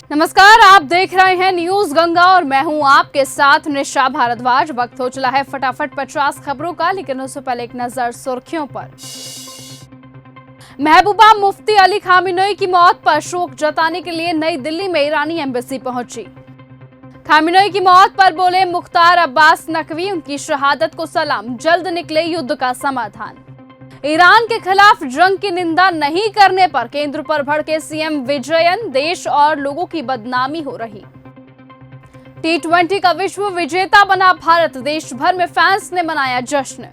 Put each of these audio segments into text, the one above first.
नमस्कार, आप देख रहे हैं न्यूज गंगा और मैं हूं आपके साथ निशा भारद्वाज। वक्त हो चला है फटाफट 50 खबरों का, लेकिन उससे पहले एक नजर सुर्खियों पर। महबूबा मुफ्ती अली खामिनेई की मौत पर शोक जताने के लिए नई दिल्ली में ईरानी एम्बेसी पहुंची। खामिनेई की मौत पर बोले मुख्तार अब्बास नकवी, उनकी शहादत को सलाम, जल्द निकले युद्ध का समाधान। ईरान के खिलाफ जंग की निंदा नहीं करने पर केंद्र पर भड़के सीएम विजयन, देश और लोगों की बदनामी हो रही। T20 का विश्व विजेता बना भारत, देश भर में फैंस ने मनाया जश्न।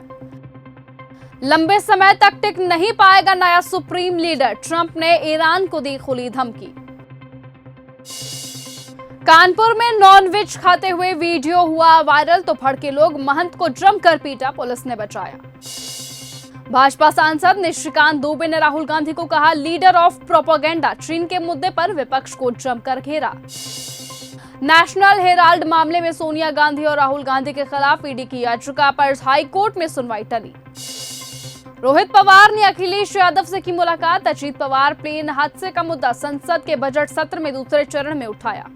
लंबे समय तक टिक नहीं पाएगा नया सुप्रीम लीडर, ट्रंप ने ईरान को दी खुली धमकी। कानपुर में नॉनवेज खाते हुए वीडियो हुआ वायरल, तो भड़के लोग महंत को जमकर पीटा, पुलिस ने बचाया। भाजपा सांसद निशिकांत दुबे ने राहुल गांधी को कहा लीडर ऑफ प्रोपेगेंडा, चीन के मुद्दे पर विपक्ष को जमकर घेरा। नेशनल हेराल्ड मामले में सोनिया गांधी और राहुल गांधी के खिलाफ ईडी की याचिका पर हाईकोर्ट में सुनवाई टली। रोहित पवार ने अखिलेश यादव से की मुलाकात, अजीत पवार प्लेन हादसे का मुद्दा संसद के बजट सत्र में दूसरे चरण में उठाया।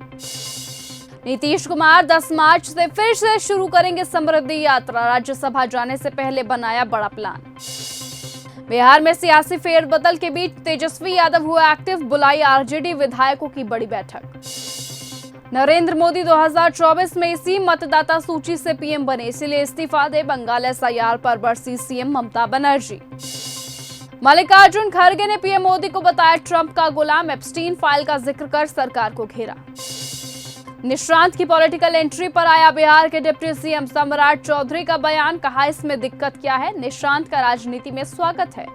नीतीश कुमार 10 मार्च से फिर से शुरू करेंगे समृद्धि यात्रा, राज्यसभा जाने से पहले बनाया बड़ा प्लान। बिहार में सियासी फेरबदल के बीच तेजस्वी यादव हुआ एक्टिव, बुलाई आरजेडी विधायकों की बड़ी बैठक। नरेंद्र मोदी 2024 में इसी मतदाता सूची से पीएम बने, इसलिए इस्तीफा दे, बंगाल एसआईआर पर बरसी सीएम ममता बनर्जी। मल्लिकार्जुन खड़गे ने पीएम मोदी को बताया ट्रंप का गुलाम, एप्स्टीन फाइल का जिक्र कर सरकार को घेरा। निशांत की पॉलिटिकल एंट्री पर आया बिहार के डिप्टी सीएम सम्राट चौधरी का बयान, कहा इसमें दिक्कत क्या है, निशांत का राजनीति में स्वागत है।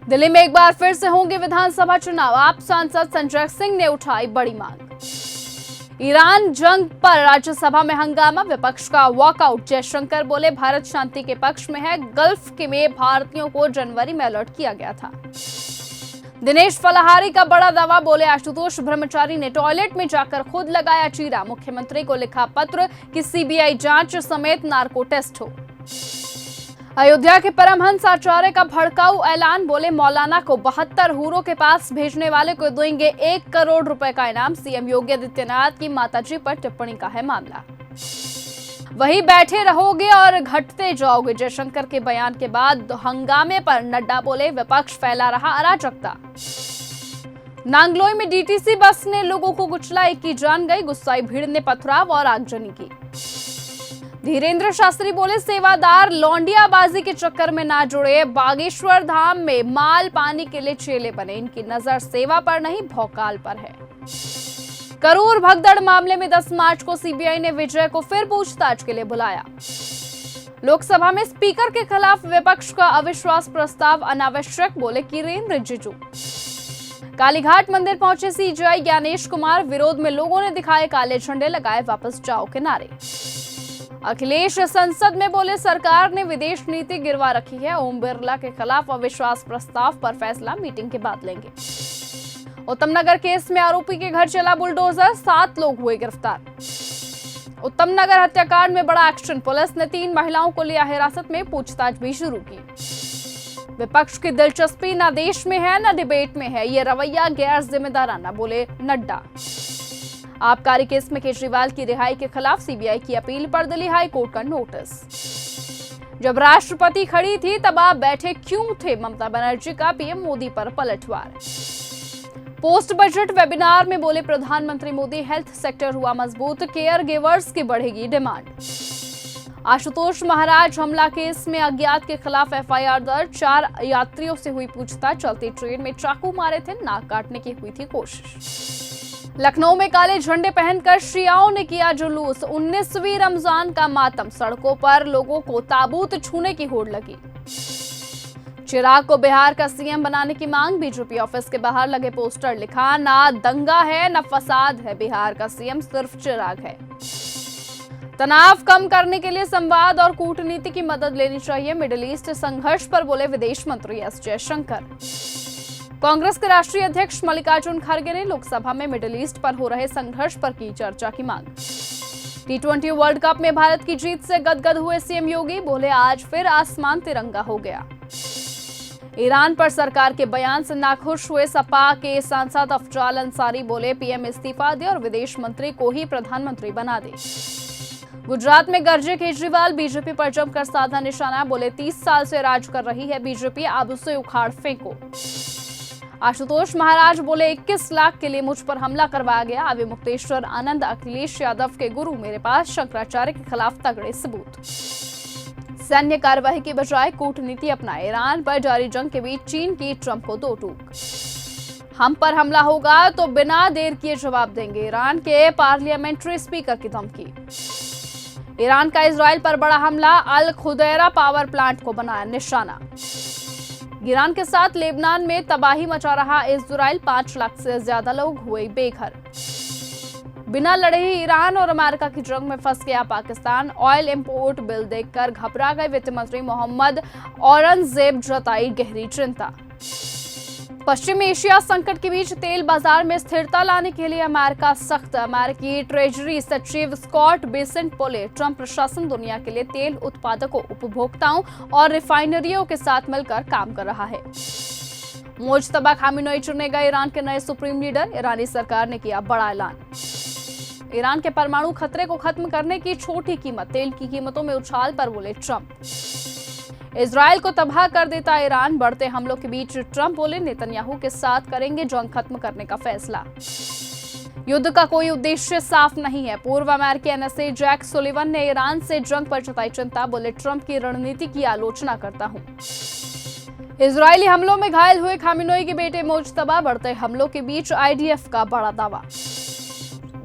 दिल्ली में एक बार फिर से होंगे विधानसभा चुनाव, आप सांसद संजय सिंह ने उठाई बड़ी मांग। ईरान जंग पर राज्यसभा में हंगामा, विपक्ष का वॉकआउट, जयशंकर बोले भारत शांति के पक्ष में है, गल्फ में भारतीयों को जनवरी में अलर्ट किया गया था। दिनेश फलाहारी का बड़ा दावा, बोले आशुतोष ब्रह्मचारी ने टॉयलेट में जाकर खुद लगाया चीरा, मुख्यमंत्री को लिखा पत्र कि सीबीआई जांच समेत नार्को टेस्ट हो। अयोध्या के परमहंस आचार्य का भड़काऊ ऐलान, बोले मौलाना को 72 हूरों के पास भेजने वाले को देंगे 1 करोड़ रुपए का इनाम, सीएम योगी आदित्यनाथ की माताजी पर टिप्पणी का है मामला। वहीं बैठे रहोगे और घटते जाओगे, जयशंकर के बयान के बाद हंगामे पर नड्डा बोले विपक्ष फैला रहा अराजकता। नांगलोई में डीटीसी बस ने लोगों को कुचला, एक की जान गई, गुस्साई भीड़ ने पथराव और आगजनी की। धीरेन्द्र शास्त्री बोले सेवादार लौंडियाबाजी के चक्कर में ना जुड़े, बागेश्वर धाम में माल पानी के लिए चेले बने, इनकी नजर सेवा पर नहीं भौकाल पर है। करूर भगदड़ मामले में 10 मार्च को सीबीआई ने विजय को फिर पूछताछ के लिए बुलाया। लोकसभा में स्पीकर के खिलाफ विपक्ष का अविश्वास प्रस्ताव अनावश्यक, बोले किरेन रिजिजू। कालीघाट मंदिर पहुंचे सीजेआई ज्ञानेश कुमार, विरोध में लोगों ने दिखाए काले झंडे, लगाए वापस जाओ के नारे। अखिलेश संसद में बोले सरकार ने विदेश नीति गिरवा रखी है, ओम बिरला के खिलाफ अविश्वास प्रस्ताव पर फैसला मीटिंग के बाद लेंगे। उत्तम नगर केस में आरोपी के घर चला बुलडोजर, 7 लोग हुए गिरफ्तार। उत्तम नगर हत्याकांड में बड़ा एक्शन, पुलिस ने 3 महिलाओं को लिया हिरासत में, पूछताछ भी शुरू की। विपक्ष की दिलचस्पी न देश में है न डिबेट में है, ये रवैया गैर जिम्मेदाराना, बोले नड्डा। आबकारी केस में केजरीवाल की रिहाई के खिलाफ सीबीआई की अपील पर दिल्ली हाई कोर्ट का नोटिस। जब राष्ट्रपति खड़ी थी तब आप बैठे क्यों थे, ममता बनर्जी का पीएम मोदी पर पलटवार। पोस्ट बजट वेबिनार में बोले प्रधानमंत्री मोदी, हेल्थ सेक्टर हुआ मजबूत, केयर गिवर्स की बढ़ेगी डिमांड। आशुतोष महाराज हमला केस में अज्ञात के खिलाफ एफआईआर दर्ज, 4 यात्रियों से हुई पूछताछ, चलती ट्रेन में चाकू मारे थे, नाक काटने की हुई थी कोशिश। लखनऊ में काले झंडे पहनकर शियाओं ने किया जुलूस, 19वीं रमजान का मातम, सड़कों पर लोगों को ताबूत छूने की होड़ लगी। चिराग को बिहार का सीएम बनाने की मांग, बीजेपी ऑफिस के बाहर लगे पोस्टर, लिखा ना दंगा है ना फसाद है, बिहार का सीएम सिर्फ चिराग है। तनाव कम करने के लिए संवाद और कूटनीति की मदद लेनी चाहिए, मिडिल ईस्ट संघर्ष पर बोले विदेश मंत्री एस जयशंकर। कांग्रेस के राष्ट्रीय अध्यक्ष मल्लिकार्जुन खड़गे ने लोकसभा में मिडिल ईस्ट पर हो रहे संघर्ष पर की चर्चा की मांग। T20 वर्ल्ड कप में भारत की जीत से गदगद हुए सीएम योगी, बोले आज फिर आसमान तिरंगा हो गया। ईरान पर सरकार के बयान से नाखुश हुए सपा के सांसद अफजाल अंसारी बोले, पीएम इस्तीफा दे और विदेश मंत्री को ही प्रधानमंत्री बना दे। गुजरात में गरजे केजरीवाल, बीजेपी पर जमकर साधा निशाना, बोले 30 साल से राज कर रही है बीजेपी, अब उसे उखाड़ फेंको। आशुतोष महाराज बोले, 21 लाख के लिए मुझ पर हमला करवाया गया। अभी मुक्तेश्वर आनंद, अखिलेश यादव के गुरु, मेरे पास शंकराचार्य के खिलाफ तगड़े सबूत। सैन्य कार्रवाई की बजाय कूटनीति अपनाए, ईरान पर जारी जंग के बीच चीन की ट्रंप को दो टूक। हम पर हमला होगा तो बिना देर किए जवाब देंगे, ईरान के पार्लियामेंट्री स्पीकर की धमकी। ईरान का इजराइल पर बड़ा हमला, अल खुदैरा पावर प्लांट को बनाया निशाना। ईरान के साथ लेबनान में तबाही मचा रहा इजराइल, 5 लाख से ज्यादा लोग हुए बेघर। बिना लड़े ही ईरान और अमेरिका की जंग में फंस गया पाकिस्तान, ऑयल इंपोर्ट बिल देखकर घबरा गए वित्त मंत्री मोहम्मद औरंगजेब, जताई गहरी चिंता। पश्चिम एशिया संकट के बीच तेल बाजार में स्थिरता लाने के लिए अमेरिका सख्त, अमेरिकी ट्रेजरी सचिव स्कॉट बेसेंट बोले, ट्रंप प्रशासन दुनिया के लिए तेल उत्पादकों, उपभोक्ताओं और रिफाइनरियों के साथ मिलकर काम कर रहा है। मुज्तबा खामेनेई चुने गए ईरान के नए सुप्रीम लीडर, ईरानी सरकार ने किया बड़ा ऐलान। ईरान के परमाणु खतरे को खत्म करने की छोटी कीमत, तेल की कीमतों में उछाल पर बोले ट्रंप। इजराइल को तबाह कर देता ईरान, बढ़ते हमलों के बीच ट्रंप बोले, नेतन्याहू के साथ करेंगे जंग खत्म करने का फैसला। युद्ध का कोई उद्देश्य साफ नहीं है, पूर्व अमेरिकी एनएसए जैक सुलिवन ने ईरान से जंग पर जताई चिंता, बोले ट्रंप की रणनीति की आलोचना करता हूं। इजरायली हमलों में घायल हुए खामेनेई के बेटे मुज्तबा, बढ़ते हमलों के बीच आईडीएफ का बड़ा दावा।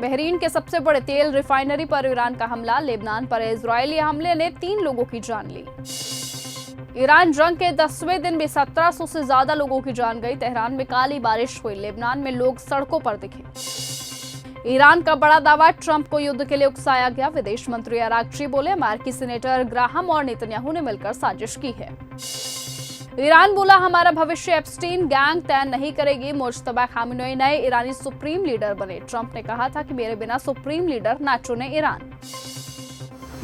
बहरीन के सबसे बड़े तेल रिफाइनरी पर ईरान का हमला, लेबनान पर इजरायली हमले ने 3 लोगों की जान ली। ईरान जंग के 10वें दिन भी 1700 से ज्यादा लोगों की जान गई, तेहरान में काली बारिश हुई, लेबनान में लोग सड़कों पर दिखे। ईरान का बड़ा दावा, ट्रंप को युद्ध के लिए उकसाया गया, विदेश मंत्री अरागची बोले, अमेरिकी सीनेटर ग्राहम और नेतन्याहू ने मिलकर साजिश की है। ईरान बोला, हमारा भविष्य एप्स्टीन गैंग तय नहीं करेगी, मुज्तबा खामेनेई नए ईरानी सुप्रीम लीडर बने, ट्रंप ने कहा था कि मेरे बिना सुप्रीम लीडर ना चुने ईरान।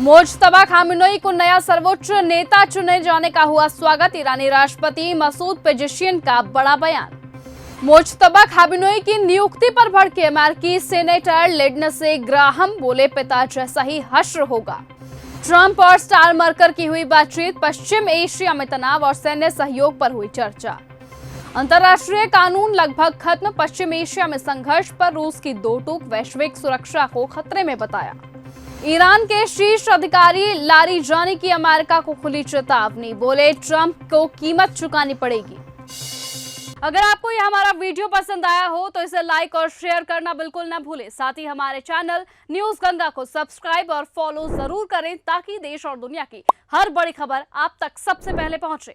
मुज्तबा खामेनेई को नया सर्वोच्च नेता चुने जाने का हुआ स्वागत, ईरानी राष्ट्रपति मसूद पेजेशियन का बड़ा बयान। मुज्तबा खामेनेई की नियुक्ति पर भड़के अमेरिकी सीनेटर लिंडसे ग्राहम, बोले पिता जैसा ही हश्र होगा। ट्रंप और स्टार मर्कर की हुई बातचीत, पश्चिम एशिया में तनाव और सैन्य सहयोग पर हुई चर्चा। अंतर्राष्ट्रीय कानून लगभग खत्म, पश्चिम एशिया में संघर्ष पर रूस की दो टूक, वैश्विक सुरक्षा को खतरे में बताया। ईरान के शीर्ष अधिकारी लारिजानी की अमेरिका को खुली चेतावनी, बोले ट्रंप को कीमत चुकानी पड़ेगी। अगर आपको यह हमारा वीडियो पसंद आया हो तो इसे लाइक और शेयर करना बिल्कुल न भूलें। साथ ही हमारे चैनल न्यूज गंगा को सब्सक्राइब और फॉलो जरूर करें ताकि देश और दुनिया की हर बड़ी खबर आप तक सबसे पहले पहुंचे।